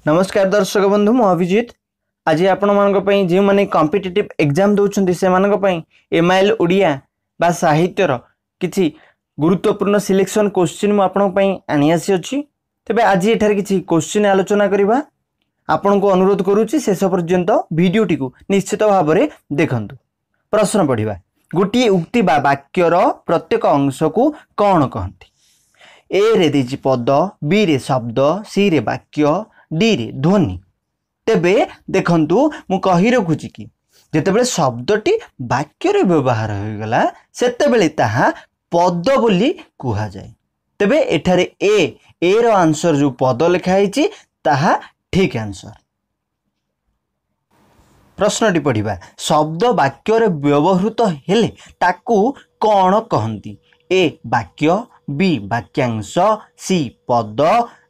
नमस्कार दर्शक बंधु मु अभिजीत आज आपण मान जो मैंने कॉम्पिटिटिव एग्जाम दौरान से एमआईएल ओडिया बा साहित्यर किसी गुरुत्वपूर्ण सिलेक्शन क्वेश्चन मुझे आनी आसी अच्छी तेज आज एठार किसी क्वेश्चन आलोचना करवा आपण को अनुरोध करुच्ची शेष पर्यंत भिडटी को निश्चित भाव में देखु। प्रश्न पढ़ा गोटे उक्ति बा वाक्यर प्रत्येक अंश को कौन कहती? ए रे देछि पद, बी रे शब्द, सी रे वाक्य, डी रे ध्वनि। तेबे देखंतु मु कहि रखुछि कि जेतेबेले शब्दटी वाक्य रे व्यवहार हो गला सेतेबेले ताहा पद बोली कुहा जाय। तेबे एठारे ए रो आंसर जो पद लिखा हैछि ताहा ठीक आंसर। प्रश्नटी पढ़िबा शब्द वाक्य रे व्यवहृत हेले ताकू कोन कहंती? ए वाक्य, बी वाक्यांश, सी पद,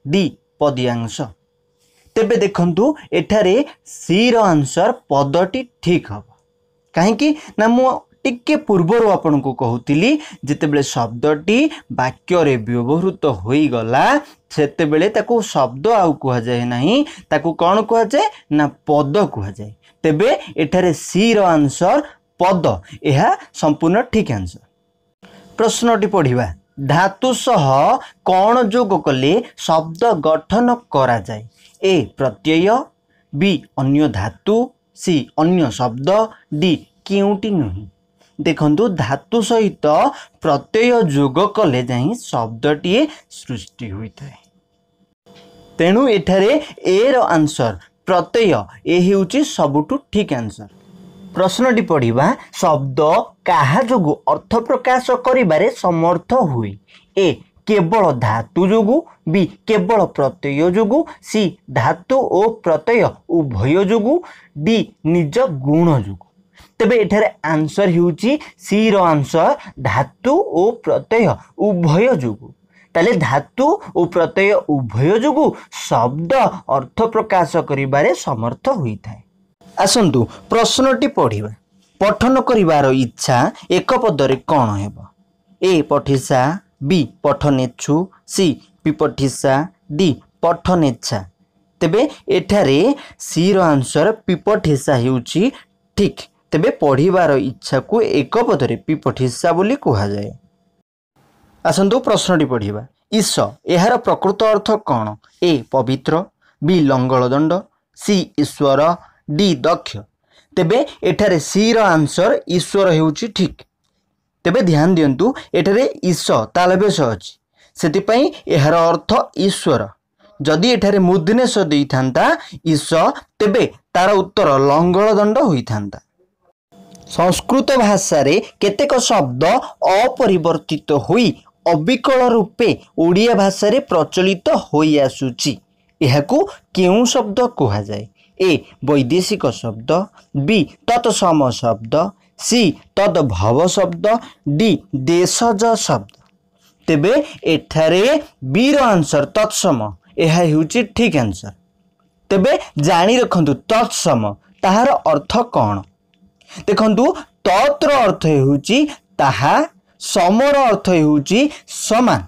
डी पद्यांश। तेबे देखंतु एठारे सी रो आंसर पदटी ठीक हम कहीं ना मु टिके पूर्वर आपन को कहूतिली जेतेबेले शब्दटी वाक्य रे व्यवहृत होई गला सेतेबेले ताकू शब्द आउ कुहा जाय नाही ताकू कोन कुहा जाय ना पद कुहा जाय। तेबे एठारे सी रो आंसर पद यह संपूर्ण ठीक आंसर। प्रश्नटी पढ़िबा धातु सह कौन जोग कले शब्द गठन करा जाय? ए प्रत्यय, बी अन्य धातु, सी अन्य शब्द, डी केउटी नहीं। देखंतु धातु सहित प्रत्यय जोग कले जाहि शब्दटीए सृष्टि होइथाय। तेणु एठारे ए रो आंसर प्रत्यय ए हेउची सबुठु ठीक आंसर। प्रश्नटी पढ़िबा शब्द काहा जोगु अर्थ प्रकाश करिबारे समर्थ हुए? ए केवल धातु जोगु, बी केवल प्रत्यय जोगु, सी धातु और प्रत्यय उभय जोगु, डी निज गुण जोगु। तेबे एठारे आंसर हेउची सी रो आंसर धातु और प्रत्यय उभय जोगु। ताले धातु और प्रत्यय उभय जोगु शब्द अर्थ प्रकाश करिबारे समर्थ होइथाय। आसंतु प्रश्नटी पढ़िबा पठन करिवार इच्छा एक पदरे कौन हेबो? ए पठिसा, बी पठनेच्छु, सी पिपठिसा, डी पठनेच्छा। तेबे एठारे सी रो आंसर पिपठिसा हेउची ठीक। तेबे पढ़िवार इच्छा को एक पदरे पिपठिसा बोली कुहा जाय। आसंतु प्रश्नटी पढ़िबा ईश एहार प्रकृत अर्थ कौन? ए पवित्र, बी लंगलदंड, सी ईश्वर, डी दक्ष। तेबे एठारे सी रो आंसर ईश्वर हेउची ठीक। तेबे ध्यान दियंतु एठारे ईश तालबेश अछि सेतिपई एहार अर्थ ईश्वर। जदि एठारे मूर्धन्यस देई थांता ईश तेबे तार उत्तर लंगलदंड होई थांता। संस्कृत भाषा रे केतेक शब्द अपरिवर्तित होई अविकल रूपे ओडिया भाषा रे प्रचलित होई आसुची। एहाकू केउ शब्द कुहा जाय? ए वैदेशिक शब्द, बी तत्सम शब्द, सी तद्भव शब्द, डी देशज शब्द। तेबे एठारे बी रो आंसर तत्सम एहा हेउची ठीक आंसर। तेबे जानी रखंतु तत्सम ताहार अर्थ कौन? देखंतु तत्र अर्थ हेउची ताहा, समर अर्थ हेउची समान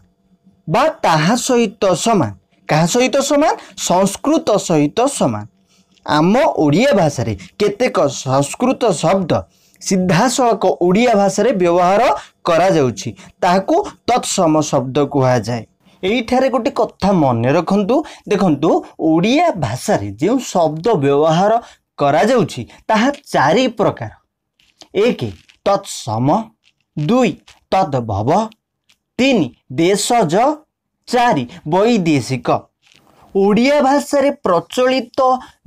बा ताहा सहित समान। कहा सहित समान? संस्कृत सहित समान। आम ओडिया भाषा रे केतेक संस्कृत शब्द सीधासलख ओडिया भाषा रे व्यवहार करा जाउछि ताहाकू तत्सम शब्द कुहा जाय। एइठारे गोटे कथा मने रखंतु देखंतु ओडिया भाषा रे जे शब्द व्यवहार करा जाउछि ताहा चारि प्रकार। एक तत्सम, दुई तद्भव, तीन देशज, चारि वैदेशिक। ओडिया भाषा रे प्रचलित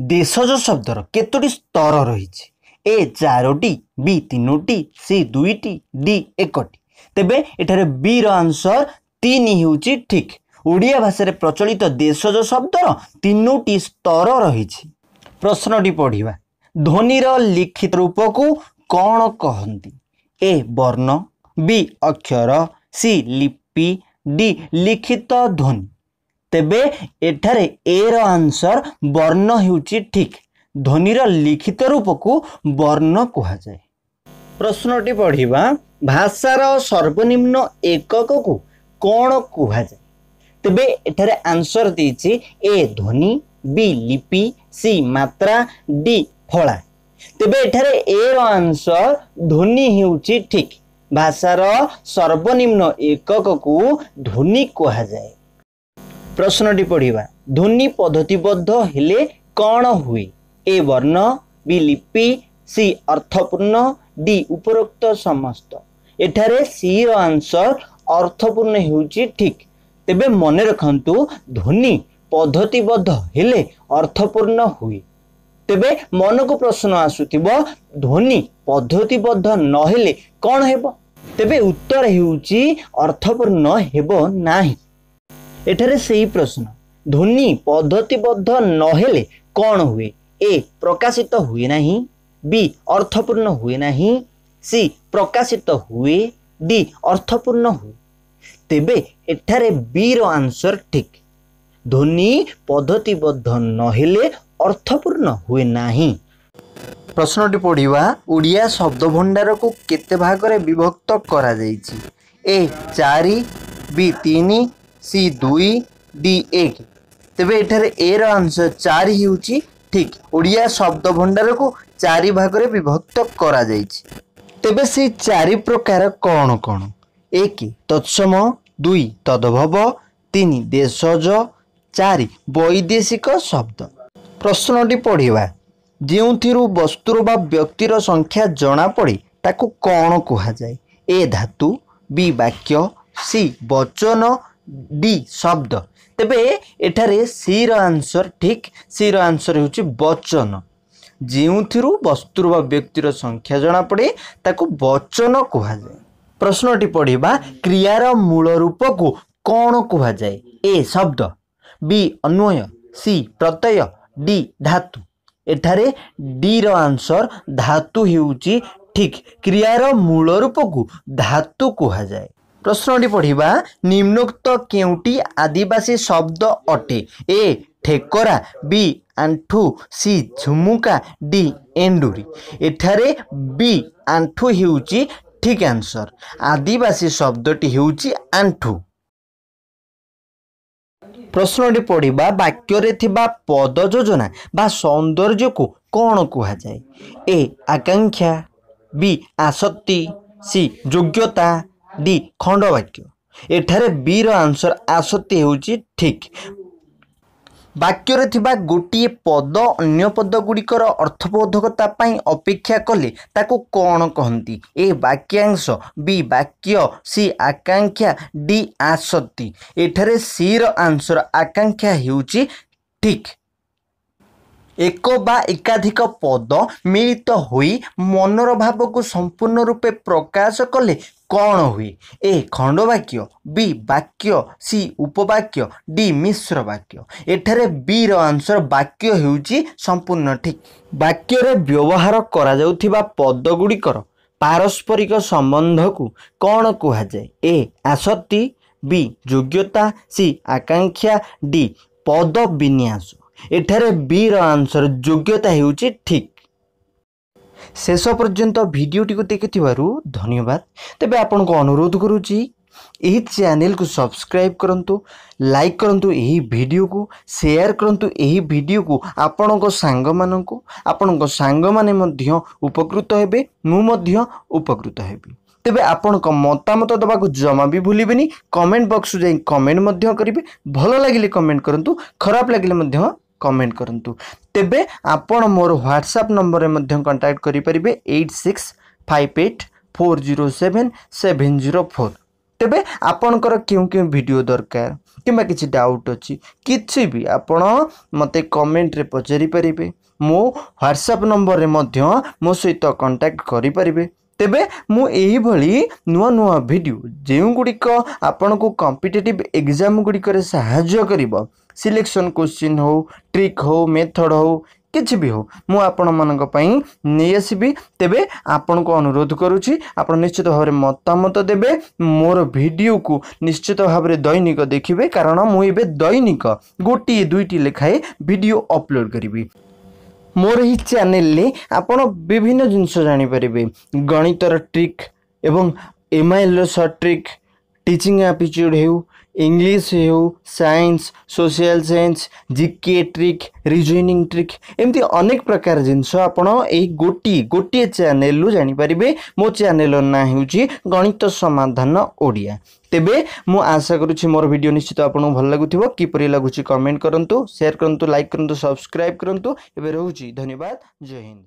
देशज शब्दर केतोटी स्तर रहिछि? ए चारोटी, बी तीनोटी, सी दुईटी, डी एकटी। तेबे एठारे बी रो आंसर तीन हेउछि ठीक। ओडिया भाषा रे प्रचलित देशज शब्दर तीनोटी स्तर रहिछि। प्रश्नटी पढ़िबा ध्वनिर लिखित रूप को कौन कहंती? ए वर्ण, बी अक्षर, सी लिपि, डी लिखित ध्वनि। तेबे एठारे ए रो आंसर वर्ण हेउची ठीक। ध्वनिर लिखित रूप को वर्ण कुहा जाय। प्रश्नटी पढ़िबा भाषार सर्वनिम्न एकक को कौन कुहा जाय? तेबे एठारे आंसर देछि ए ध्वनि, बी लिपि सी मात्रा डी फला। तेबे एठारे ए रो आंसर ध्वनि हेउची ठीक। भाषार सर्वनिम्न एकक को ध्वनि कहा जाए। प्रश्नटी पढ़िबा ध्वनि पद्धतिबद्ध हेले कौन हुए? ए वर्ण बी लिपि सी अर्थपूर्ण डी उपरोक्त समस्त। एठारे सी रो आंसर अर्थपूर्ण हेउची ठीक। तेबे मने रखंतु ध्वनि पद्धतिबद्ध हेले अर्थपूर्ण हुए। तेबे मन को प्रश्न आसुथिबो ध्वनि पद्धतिबद्ध न हेले कौन हेबो? तेबे उत्तर हेउची अर्थपूर्ण हेबो नाही। एठारे सही प्रश्न ध्वनि पद्धतिबद्ध न हेले कौन हुए? ए प्रकाशित हुए नहीं बी अर्थपूर्ण हुए नहीं सी प्रकाशित हुए डी अर्थपूर्ण हुए। तेबे एठारे बी रो आंसर ठीक। ध्वनि पद्धतिबद्ध न हेले अर्थपूर्ण हुए नहीं। प्रश्नटी पढ़िबा ओडिया शब्द भंडार को केते भागरे विभक्त करा जायछि? ए 4 बी 3 सी 2 डी 1। तेबे एठारे ए रो आंसर 4 हेउछि ठीक। ओडिया शब्द भंडार को 4 भागरे विभक्त करा जायछि। तेबे से 4 प्रकार कौन कौन? 1 तत्सम 2 तद्भव 3 देशज 4 वैदेशिक शब्द। प्रश्नटी पढ़िबा जेउथिरु वस्तुर बा व्यक्तिर संख्या जना पड़े ताकू कौन कहा जाए? ए धातु बी वाक्य सी वचन डी शब्द। तेबे एठारे सी रो आंसर ठीक। सी रो आंसर होची वचन। जेउथिरु वस्तुर बा व्यक्तिर संख्या जना पड़े ताकू वचन कहा जाए। प्रश्नटी पढ़िबा क्रियार मूल रूप को कौन कहा जाए? ए शब्द बी अन्वय सी प्रत्यय डी धातु। एठारे डी रो आंसर धातु हेउची ठीक। क्रियार मूल रूप को धातु कहा जाए। प्रश्नटी पढ़िबा निम्नोक्त केउटी आदिवासी शब्द अटे? ए ठेकरा बी आंठू सी झुमुका डी एंडुरी। एठारे बी आंठू हेउची ठीक आंसर। आदिवासी शब्दटी हेउची आंठू। प्रश्नटी पढ़िबा वाक्य रे थिबा पद योजना बा सौंदर्य को कौन कहा जाए? ए आकांक्षा बी आसक्ति सी योग्यता डी खंडवाक्य। एठारे बी रो आंसर आसक्ति हेउची ठीक। वाक्य रे थिबा गोटिए पद अन्य पद गुड़िकर अर्थबोधकता पाई अपेक्षा कले ताको कौन कहंती? ए वाक्यांश बी वाक्य सी आकांक्षा डी आसक्ति। एठारे सी रो आंसर आकांक्षा हेउची ठीक। एक बा एकाधिक पद मिलित होई मनर भाव को संपूर्ण रूपे प्रकाश कले कौन हुए? ए खंडवाक्य बी वाक्य सी उपवाक्य डी मिश्र वाक्य। एठारे बी रो आंसर वाक्य हेउची संपूर्ण ठीक। वाक्य रे व्यवहार करा जाउथिबा पद गुड़िकर पारस्परिक संबंध को कौन कहा जाए? ए आसक्ति बी योग्यता सी आकांक्षा डी पद विन्यास। एठारे बी रो आंसर योग्यता हेउची ठीक। शेष पर्यंत भिडियोटी को देखिथिबारु धन्यवाद। तेबे आपन को अनुरोध करूची एही चैनल को सब्सक्राइब करंतु, लाइक करंतु, एही वीडियो को शेयर करंतु, एही वीडियो को आपन को सांग माननको, आपन को सांग माने मध्य उपकृत हेबे, मु मध्य उपकृत हेबी। तेबे आपन को मतामत दबा को जमा भी भूलिबेनी। कमेंट बॉक्स जाई कमेंट मध्य करिवे। भलो लागिले कमेंट करंतु, खराब लागिले मध्य कमेंट करंतु। तेबे आपण मोर व्हाट्सएप नंबर रे मध्य कांटेक्ट करि परिबे 8658407704। तेबे आपणकर क्यों क्यों वीडियो दरकार किंबा किछि डाउट अछि किछि भी आपण मते कमेंट रे पचारि परिबे। मो व्हाट्सएप नंबर रे मध्य मो सहित कांटेक्ट करि परिबे। तेबे मु एही भली नुआ नुआ वीडियो जेउ गुडिक आपण को कॉम्पिटिटिव एग्जाम गुडिक रे सहाय्य करिवो, सिलेक्शन क्वेश्चन हो, ट्रिक हो, मेथड हो, किछि भी हो, मु आपण मानक पई नै आसीबी। तेबे आपण को अनुरोध करूछि आपण निश्चित भाव रे मतामत देबे। मोर वीडियो को निश्चित भाव रे दैनिक देखिबे, कारण मु एबे दैनिक गोटी दुईटी लेखाए वीडियो अपलोड करिबी। मोर ही चैनल ले आपण विभिन्न जिंस जानि परिबे, गणितर ट्रिक एवं एमआईएल रो शॉर्ट ट्रिक, टीचिंग एप्टीट्यूड हेउ इंग्लिश हो science social science GK trick reasoning trick एमती अनेक प्रकार जिनस आपण एई गोटे चैनल रु जानि परिबे। मो चैनल ना होउची गणित समाधान ओडिया। तेबे मु आशा करूची मोर वीडियो निश्चित आपन भल लागुथिबो। किपरि लागुची कमेंट करंतु शेयर करंतु लाइक करंतु सब्सक्राइब करंतु। एबे रहउची धन्यवाद जय हिंद।